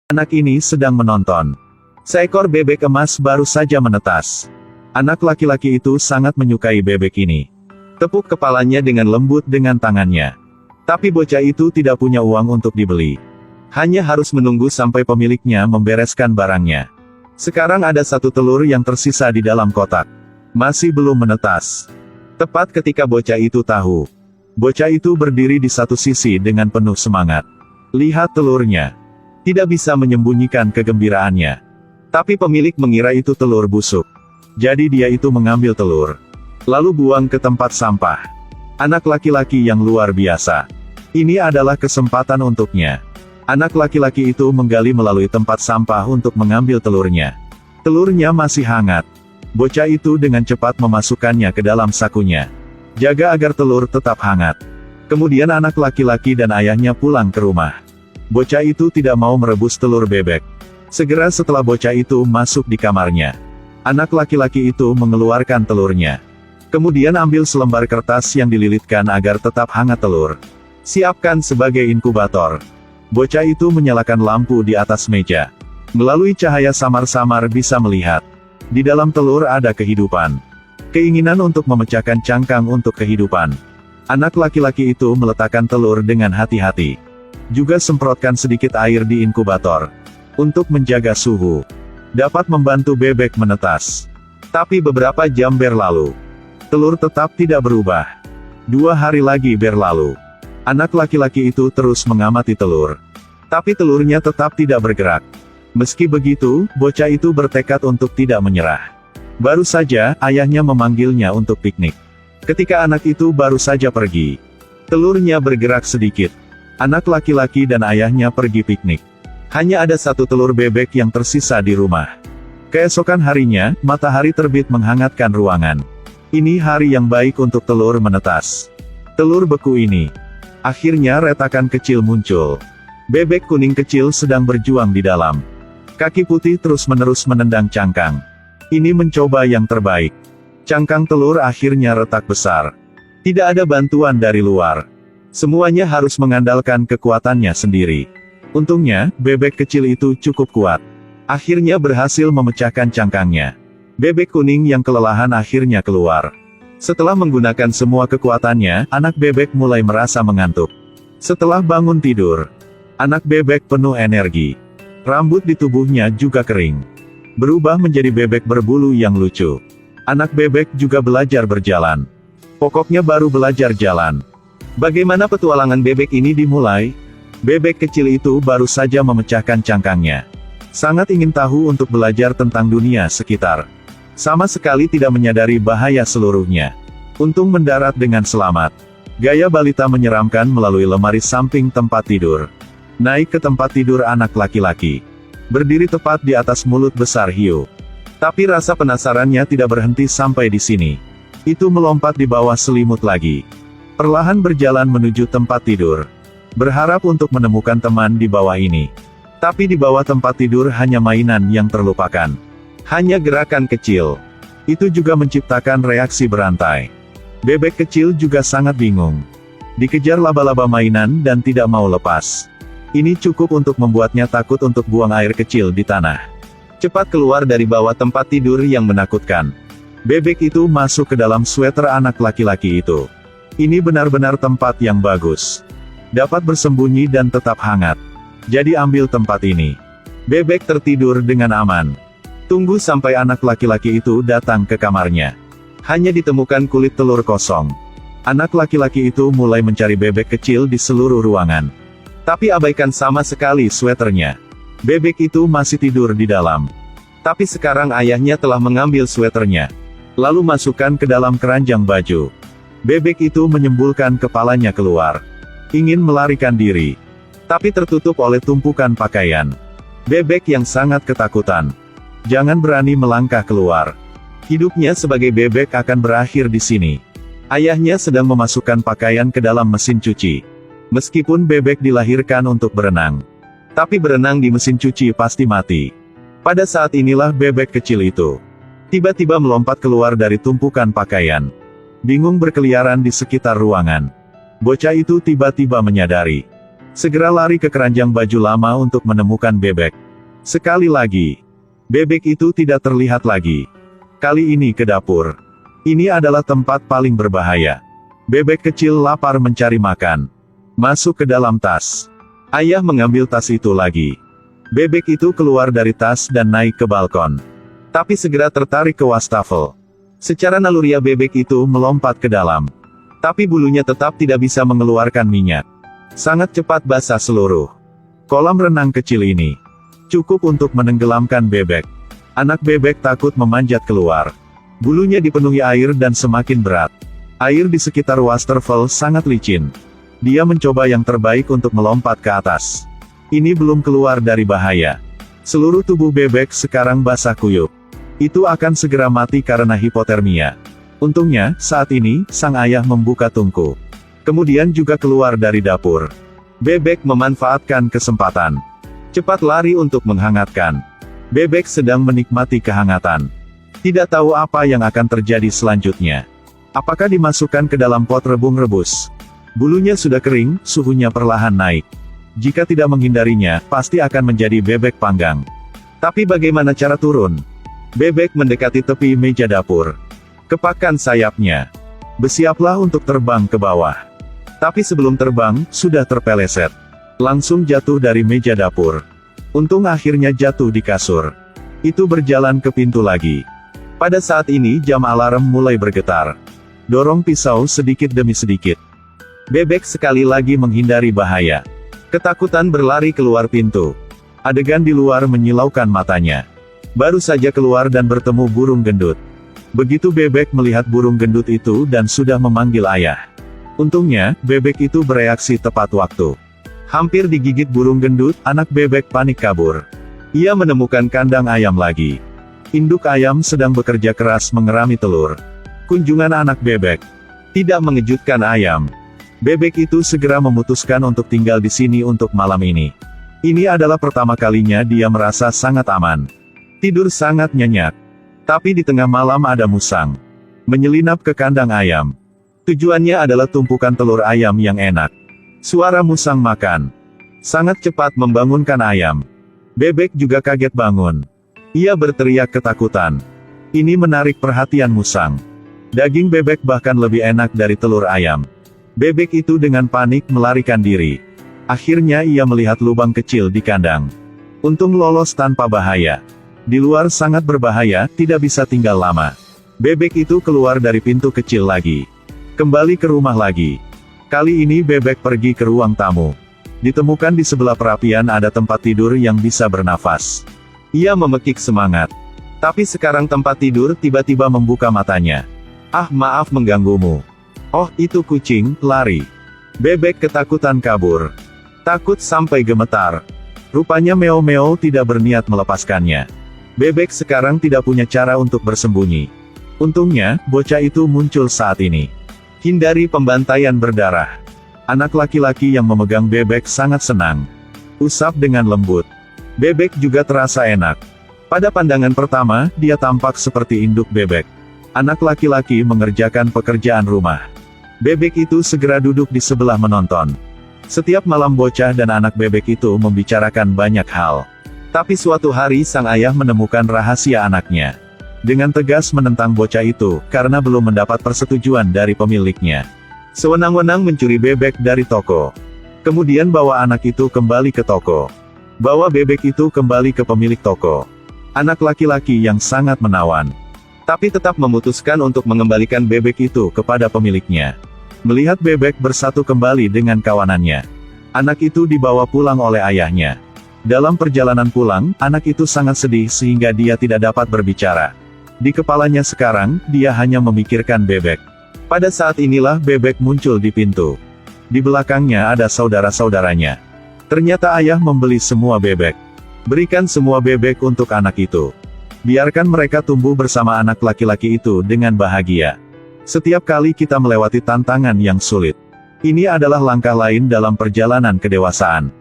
Anak ini sedang menonton. Seekor bebek emas baru saja menetas. Anak laki-laki itu sangat menyukai bebek ini. Tepuk kepalanya dengan lembut dengan tangannya. Tapi bocah itu tidak punya uang untuk dibeli. Hanya harus menunggu sampai pemiliknya membereskan barangnya. Sekarang ada satu telur yang tersisa di dalam kotak. Masih belum menetas. Tepat ketika bocah itu tahu. Bocah itu berdiri di satu sisi dengan penuh semangat. Lihat telurnya. Tidak bisa menyembunyikan kegembiraannya. Tapi pemilik mengira itu telur busuk. Jadi dia itu mengambil telur. Lalu buang ke tempat sampah. Anak laki-laki yang luar biasa. Ini adalah kesempatan untuknya. Anak laki-laki itu menggali melalui tempat sampah untuk mengambil telurnya. Telurnya masih hangat. Bocah itu dengan cepat memasukkannya ke dalam sakunya. Jaga agar telur tetap hangat. Kemudian anak laki-laki dan ayahnya pulang ke rumah. Bocah itu tidak mau merebus telur bebek. Segera setelah bocah itu masuk di kamarnya, anak laki-laki itu mengeluarkan telurnya. Kemudian ambil selembar kertas yang dililitkan agar tetap hangat telur. Siapkan sebagai inkubator. Bocah itu menyalakan lampu di atas meja. Melalui cahaya samar-samar bisa melihat. Di dalam telur ada kehidupan. Keinginan untuk memecahkan cangkang untuk kehidupan. Anak laki-laki itu meletakkan telur dengan hati-hati. Juga semprotkan sedikit air di inkubator. Untuk menjaga suhu. Dapat membantu bebek menetas. Tapi beberapa jam berlalu. Telur tetap tidak berubah. 2 hari lagi berlalu. Anak laki-laki itu terus mengamati telur. Tapi telurnya tetap tidak bergerak. Meski begitu, bocah itu bertekad untuk tidak menyerah. Baru saja, ayahnya memanggilnya untuk piknik. Ketika anak itu baru saja pergi, telurnya bergerak sedikit. Anak laki-laki dan ayahnya pergi piknik. Hanya ada satu telur bebek yang tersisa di rumah. Keesokan harinya, matahari terbit menghangatkan ruangan. Ini hari yang baik untuk telur menetas. Telur beku ini. Akhirnya retakan kecil muncul. Bebek kuning kecil sedang berjuang di dalam. Kaki putih terus-menerus menendang cangkang. Ini mencoba yang terbaik. Cangkang telur akhirnya retak besar. Tidak ada bantuan dari luar. Semuanya harus mengandalkan kekuatannya sendiri. Untungnya, bebek kecil itu cukup kuat. Akhirnya berhasil memecahkan cangkangnya. Bebek kuning yang kelelahan akhirnya keluar. Setelah menggunakan semua kekuatannya, anak bebek mulai merasa mengantuk. Setelah bangun tidur, anak bebek penuh energi. Rambut di tubuhnya juga kering. Berubah menjadi bebek berbulu yang lucu. Anak bebek juga belajar berjalan. Pokoknya baru belajar jalan. Bagaimana petualangan bebek ini dimulai? Bebek kecil itu baru saja memecahkan cangkangnya. Sangat ingin tahu untuk belajar tentang dunia sekitar. Sama sekali tidak menyadari bahaya seluruhnya. Untung mendarat dengan selamat. Gaya balita menyeramkan melalui lemari samping tempat tidur. Naik ke tempat tidur anak laki-laki. Berdiri tepat di atas mulut besar hiu. Tapi rasa penasarannya tidak berhenti sampai di sini. Itu melompat di bawah selimut lagi. Perlahan berjalan menuju tempat tidur. Berharap untuk menemukan teman di bawah ini. Tapi di bawah tempat tidur hanya mainan yang terlupakan. Hanya gerakan kecil. Itu juga menciptakan reaksi berantai. Bebek kecil juga sangat bingung. Dikejar laba-laba mainan dan tidak mau lepas. Ini cukup untuk membuatnya takut untuk buang air kecil di tanah. Cepat keluar dari bawah tempat tidur yang menakutkan. Bebek itu masuk ke dalam sweater anak laki-laki itu. Ini benar-benar tempat yang bagus. Dapat bersembunyi dan tetap hangat. Jadi ambil tempat ini. Bebek tertidur dengan aman. Tunggu sampai anak laki-laki itu datang ke kamarnya. Hanya ditemukan kulit telur kosong. Anak laki-laki itu mulai mencari bebek kecil di seluruh ruangan. Tapi abaikan sama sekali sweaternya. Bebek itu masih tidur di dalam. Tapi sekarang ayahnya telah mengambil sweaternya. Lalu masukkan ke dalam keranjang baju. Bebek itu menyembulkan kepalanya keluar. Ingin melarikan diri. Tapi tertutup oleh tumpukan pakaian. Bebek yang sangat ketakutan. Jangan berani melangkah keluar. Hidupnya sebagai bebek akan berakhir di sini. Ayahnya sedang memasukkan pakaian ke dalam mesin cuci. Meskipun bebek dilahirkan untuk berenang. Tapi berenang di mesin cuci pasti mati. Pada saat inilah bebek kecil itu tiba-tiba melompat keluar dari tumpukan pakaian. Bingung berkeliaran di sekitar ruangan. Bocah itu tiba-tiba menyadari. Segera lari ke keranjang baju lama untuk menemukan bebek. Sekali lagi, bebek itu tidak terlihat lagi. Kali ini ke dapur. Ini adalah tempat paling berbahaya. Bebek kecil lapar mencari makan. Masuk ke dalam tas. Ayah mengambil tas itu lagi. Bebek itu keluar dari tas dan naik ke balkon. Tapi segera tertarik ke wastafel. Secara naluriah bebek itu melompat ke dalam. Tapi bulunya tetap tidak bisa mengeluarkan minyak. Sangat cepat basah seluruh kolam renang kecil ini. Cukup untuk menenggelamkan bebek. Anak bebek takut memanjat keluar. Bulunya dipenuhi air dan semakin berat. Air di sekitar wastafel sangat licin. Dia mencoba yang terbaik untuk melompat ke atas. Ini belum keluar dari bahaya. Seluruh tubuh bebek sekarang basah kuyup. Itu akan segera mati karena hipotermia. Untungnya, saat ini, sang ayah membuka tungku. Kemudian juga keluar dari dapur. Bebek memanfaatkan kesempatan. Cepat lari untuk menghangatkan. Bebek sedang menikmati kehangatan. Tidak tahu apa yang akan terjadi selanjutnya. Apakah dimasukkan ke dalam pot rebung rebus? Bulunya sudah kering, suhunya perlahan naik. Jika tidak menghindarinya, pasti akan menjadi bebek panggang. Tapi bagaimana cara turun? Bebek mendekati tepi meja dapur. Kepakkan sayapnya. Bersiaplah untuk terbang ke bawah. Tapi sebelum terbang, sudah terpeleset. Langsung jatuh dari meja dapur. Untung akhirnya jatuh di kasur. Itu berjalan ke pintu lagi. Pada saat ini jam alarm mulai bergetar. Dorong pisau sedikit demi sedikit. Bebek sekali lagi menghindari bahaya. Ketakutan berlari keluar pintu. Adegan di luar menyilaukan matanya. Baru saja keluar dan bertemu burung gendut. Begitu bebek melihat burung gendut itu dan sudah memanggil ayah. Untungnya, bebek itu bereaksi tepat waktu. Hampir digigit burung gendut, anak bebek panik kabur. Ia menemukan kandang ayam lagi. Induk ayam sedang bekerja keras mengerami telur. Kunjungan anak bebek tidak mengejutkan ayam. Bebek itu segera memutuskan untuk tinggal di sini untuk malam ini. Ini adalah pertama kalinya dia merasa sangat aman. Tidur sangat nyenyak. Tapi di tengah malam ada musang menyelinap ke kandang ayam. Tujuannya adalah tumpukan telur ayam yang enak. Suara musang makan sangat cepat membangunkan ayam. Bebek juga kaget bangun. Ia berteriak ketakutan. Ini menarik perhatian musang. Daging bebek bahkan lebih enak dari telur ayam. Bebek itu dengan panik melarikan diri. Akhirnya ia melihat lubang kecil di kandang. Untung lolos tanpa bahaya. Di luar sangat berbahaya, tidak bisa tinggal lama. Bebek itu keluar dari pintu kecil lagi. Kembali ke rumah lagi. Kali ini bebek pergi ke ruang tamu. Ditemukan di sebelah perapian ada tempat tidur yang bisa bernafas. Ia memekik semangat. Tapi sekarang tempat tidur tiba-tiba membuka matanya. Ah, maaf mengganggumu. Oh, itu kucing, lari. Bebek ketakutan kabur. Takut sampai gemetar. Rupanya Meo-Meo tidak berniat melepaskannya. Bebek sekarang tidak punya cara untuk bersembunyi. Untungnya, bocah itu muncul saat ini. Hindari pembantaian berdarah. Anak laki-laki yang memegang bebek sangat senang. Usap dengan lembut. Bebek juga terasa enak. Pada pandangan pertama, dia tampak seperti induk bebek. Anak laki-laki mengerjakan pekerjaan rumah. Bebek itu segera duduk di sebelah menonton. Setiap malam bocah dan anak bebek itu membicarakan banyak hal. Tapi suatu hari sang ayah menemukan rahasia anaknya. Dengan tegas menentang bocah itu, karena belum mendapat persetujuan dari pemiliknya. Sewenang-wenang mencuri bebek dari toko. Kemudian bawa anak itu kembali ke toko. Bawa bebek itu kembali ke pemilik toko. Anak laki-laki yang sangat menawan. Tapi tetap memutuskan untuk mengembalikan bebek itu kepada pemiliknya. Melihat bebek bersatu kembali dengan kawanannya. Anak itu dibawa pulang oleh ayahnya. Dalam perjalanan pulang, anak itu sangat sedih sehingga dia tidak dapat berbicara. Di kepalanya sekarang, dia hanya memikirkan bebek. Pada saat inilah bebek muncul di pintu. Di belakangnya ada saudara-saudaranya. Ternyata ayah membeli semua bebek. Berikan semua bebek untuk anak itu. Biarkan mereka tumbuh bersama anak laki-laki itu dengan bahagia. Setiap kali kita melewati tantangan yang sulit. Ini adalah langkah lain dalam perjalanan kedewasaan.